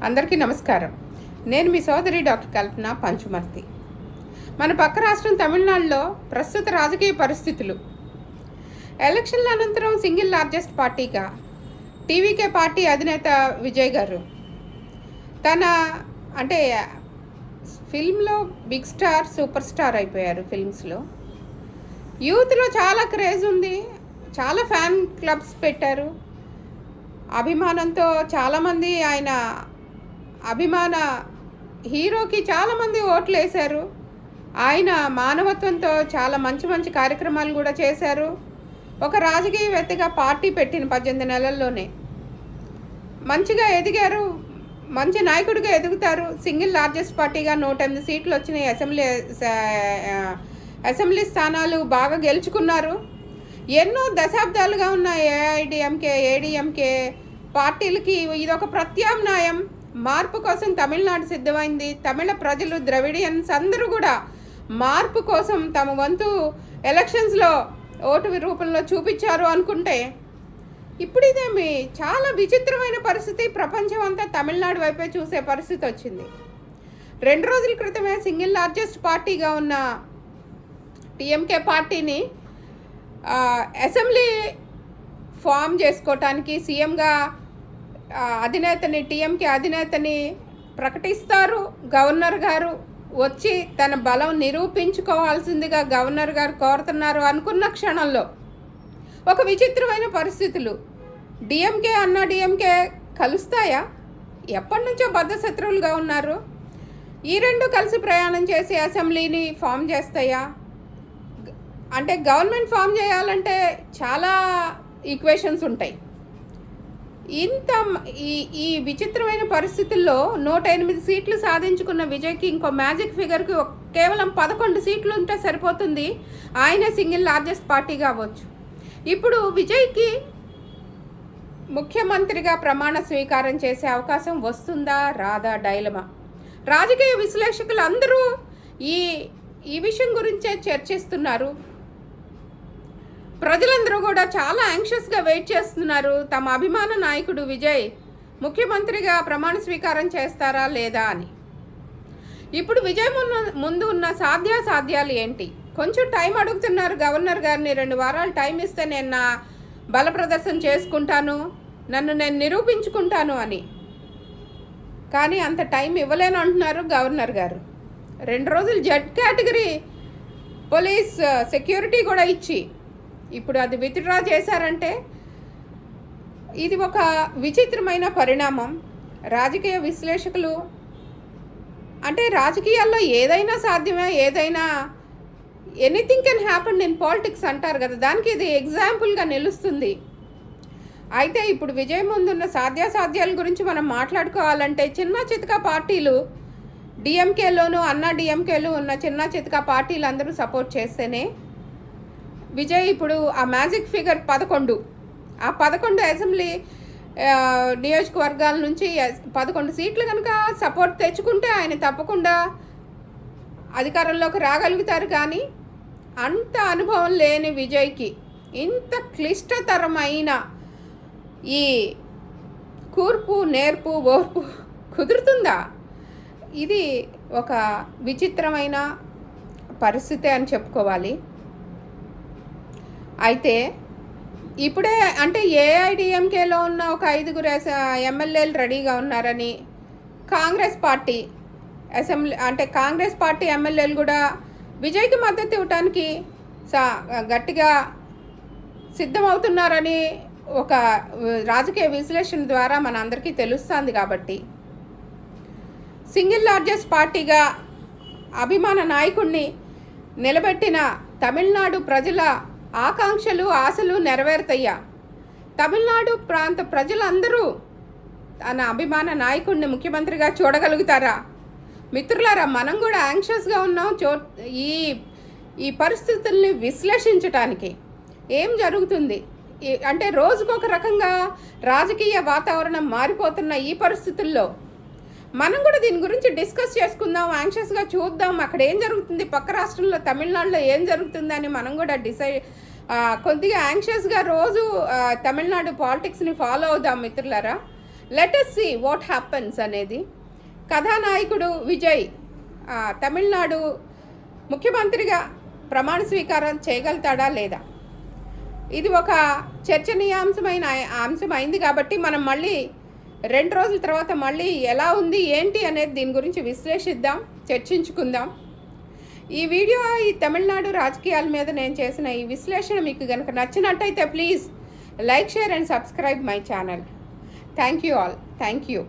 అందరికీ నమస్కారం. నేను మీ సోదరి డాక్టర్ కల్పన పంచుమర్తి. మన పక్క రాష్ట్రం తమిళనాడులో ప్రస్తుత రాజకీయ పరిస్థితులు. ఎలక్షన్ల అనంతరం సింగిల్ లార్జెస్ట్ పార్టీగా టీవీకే పార్టీ అధినేత విజయ్ గారు తన అంటే ఫిల్మ్లో బిగ్ స్టార్, సూపర్ స్టార్ అయిపోయారు. ఫిల్మ్స్లో యూత్లో చాలా క్రేజ్ ఉంది. చాలా ఫ్యాన్ క్లబ్స్ పెట్టారు. అభిమానంతో చాలామంది ఆయన అభిమాన హీరోకి చాలామంది ఓట్లు వేశారు. ఆయన మానవత్వంతో చాలా మంచి మంచి కార్యక్రమాలు కూడా చేశారు. ఒక రాజకీయవేత్తగా పార్టీ పెట్టిన 18 నెలల్లోనే మంచిగా ఎదిగారు. మంచి నాయకుడిగా ఎదుగుతారు. సింగిల్ లార్జెస్ట్ పార్టీగా 108 సీట్లు వచ్చినాయి. అసెంబ్లీ స్థానాలు బాగా గెలుచుకున్నారు. ఎన్నో దశాబ్దాలుగా ఉన్న ఏఐడిఎంకే, ఏడిఎంకే పార్టీలకి ఇదొక ప్రత్యామ్నాయం. మార్పు కోసం తమిళనాడు సిద్ధమైంది. తమిళ ప్రజలు, ద్రవిడియన్స్ అందరూ కూడా మార్పు కోసం తమ వంతు ఎలక్షన్స్లో ఓటు రూపంలో చూపించారు అనుకుంటే ఇప్పుడు ఇదేమి చాలా విచిత్రమైన పరిస్థితి. ప్రపంచం అంతా తమిళనాడు వైపే చూసే పరిస్థితి వచ్చింది. 2 రోజుల క్రితమే సింగిల్ లార్జెస్ట్ పార్టీగా ఉన్న టీఎంకే పార్టీని అసెంబ్లీ ఫామ్ చేసుకోవటానికి సీఎంగా అధినేతని, టీఎంకే అధినేతని ప్రకటిస్తారు. గవర్నర్ గారు వచ్చి తన బలం నిరూపించుకోవాల్సిందిగా గవర్నర్ గారు కోరుతున్నారు అనుకున్న క్షణంలో ఒక విచిత్రమైన పరిస్థితులు. డిఎంకే అన్నా డిఎంకే కలుస్తాయా? ఎప్పటి నుంచో బద్ధ శత్రువులుగా ఉన్నారు. ఈ రెండు కలిసి ప్రయాణం చేసి అసెంబ్లీని ఫామ్ చేస్తాయా? అంటే గవర్నమెంట్ ఫామ్ చేయాలంటే చాలా ఈక్వేషన్స్ ఉంటాయి. ఈ విచిత్రమైన పరిస్థితుల్లో 108 సీట్లు సాధించుకున్న విజయ్కి ఇంకో మ్యాజిక్ ఫిగర్కి కేవలం 11 సీట్లు ఉంటే సరిపోతుంది. ఆయన సింగిల్ లార్జెస్ట్ పార్టీగా అవ్వచ్చు. ఇప్పుడు విజయ్కి ముఖ్యమంత్రిగా ప్రమాణ స్వీకారం చేసే అవకాశం వస్తుందా రాదా డైలమా. రాజకీయ విశ్లేషకులు అందరూ ఈ విషయం గురించే చర్చిస్తున్నారు. ప్రజలందరూ కూడా చాలా యాంగ్షియస్గా వెయిట్ చేస్తున్నారు. తమ అభిమాన నాయకుడు విజయ్ ముఖ్యమంత్రిగా ప్రమాణ స్వీకారం చేస్తారా లేదా అని. ఇప్పుడు విజయ్ ముందు ఉన్న సాధ్యాసాధ్యాలు ఏంటి? కొంచెం టైం అడుగుతున్నారు గవర్నర్ గారిని. 2 వారాలు టైం ఇస్తే నేను నా బల ప్రదర్శన చేసుకుంటాను, నన్ను నేను నిరూపించుకుంటాను అని. కానీ అంత టైం ఇవ్వలేను అంటున్నారు గవర్నర్ గారు. 2 రోజులు జెడ్ కేటగిరీ పోలీస్ సెక్యూరిటీ కూడా ఇచ్చి ఇప్పుడు అది విత్డ్రా చేశారంటే ఇది ఒక విచిత్రమైన పరిణామం. రాజకీయ విశ్లేషకులు అంటే రాజకీయాల్లో ఏదైనా సాధ్యమే, ఏదైనా anything can happen in politics అంటారు కదా, దానికి ఇది ఎగ్జాంపుల్గా నిలుస్తుంది. అయితే ఇప్పుడు విజయ్ ముందున్న సాధ్యాసాధ్యాల గురించి మనం మాట్లాడుకోవాలంటే చిన్న చితకా పార్టీలు డిఎంకేలోను, అన్నా డిఎంకేలు ఉన్న చిన్న చితకా పార్టీలు అందరూ సపోర్ట్ చేస్తేనే విజయ్ ఇప్పుడు ఆ మ్యాజిక్ ఫిగర్ 11, ఆ 11 అసెంబ్లీ నియోజకవర్గాల నుంచి 11 సీట్లు కనుక సపోర్ట్ తెచ్చుకుంటే ఆయన తప్పకుండా అధికారంలోకి రాగలుగుతారు. కానీ అంత అనుభవం లేని విజయ్కి ఇంత క్లిష్టతరమైన ఈ కూర్పు, నేర్పు, ఓర్పు కుదురుతుందా? ఇది ఒక విచిత్రమైన పరిస్థితి అని చెప్పుకోవాలి. అయితే ఇప్పుడే అంటే ఏఐడిఎంకేలో ఉన్న ఒక 5 ఎమ్మెల్యేలు రెడీగా ఉన్నారని కాంగ్రెస్ పార్టీ కాంగ్రెస్ పార్టీ ఎమ్మెల్యేలు కూడా విజయ్కి మద్దతు ఇవ్వటానికి గట్టిగా సిద్ధమవుతున్నారని ఒక రాజకీయ విశ్లేషణ ద్వారా మన అందరికీ తెలుస్తుంది. కాబట్టి సింగిల్ లార్జెస్ట్ పార్టీగా అభిమాన నాయకుడిని నిలబెట్టిన తమిళనాడు ప్రజల ఆకాంక్షలు, ఆశలు నెరవేరుతాయా? తమిళనాడు ప్రాంత ప్రజలందరూ తన అభిమాన నాయకుడిని ముఖ్యమంత్రిగా చూడగలుగుతారా? మిత్రులారా, మనం కూడా యాంగ్షియస్గా ఉన్నాం ఈ పరిస్థితుల్ని విశ్లేషించటానికి. ఏం జరుగుతుంది అంటే రోజుకొక రకంగా రాజకీయ వాతావరణం మారిపోతున్న ఈ పరిస్థితుల్లో మనం కూడా దీని గురించి డిస్కస్ చేసుకుందాం, యాంగ్షియస్గా చూద్దాం. అక్కడ ఏం జరుగుతుంది, పక్క రాష్ట్రంలో తమిళనాడులో ఏం జరుగుతుందని మనం కూడా కొద్దిగా యాంగ్షియస్గా రోజు తమిళనాడు పాలిటిక్స్ని ఫాలో అవుదాం మిత్రులారా. Let us see what happens అనేది. కథానాయకుడు విజయ్ తమిళనాడు ముఖ్యమంత్రిగా ప్రమాణ స్వీకారం చేయగలుగుతాడా లేదా, ఇది ఒక చర్చనీయాంశమైన అంశం అయింది. కాబట్టి మనం మళ్ళీ 2 రోజుల తర్వాత మళ్ళీ ఎలా ఉంది ఏంటి అనేది దీని గురించి విశ్లేషిద్దాం, చర్చించుకుందాం. ఈ వీడియో ఈ తమిళనాడు రాజకీయాల మీద నేను చేసిన ఈ విశ్లేషణ మీకు కనుక నచ్చినట్టయితే please like, share and subscribe my channel. Thank you all. Thank you.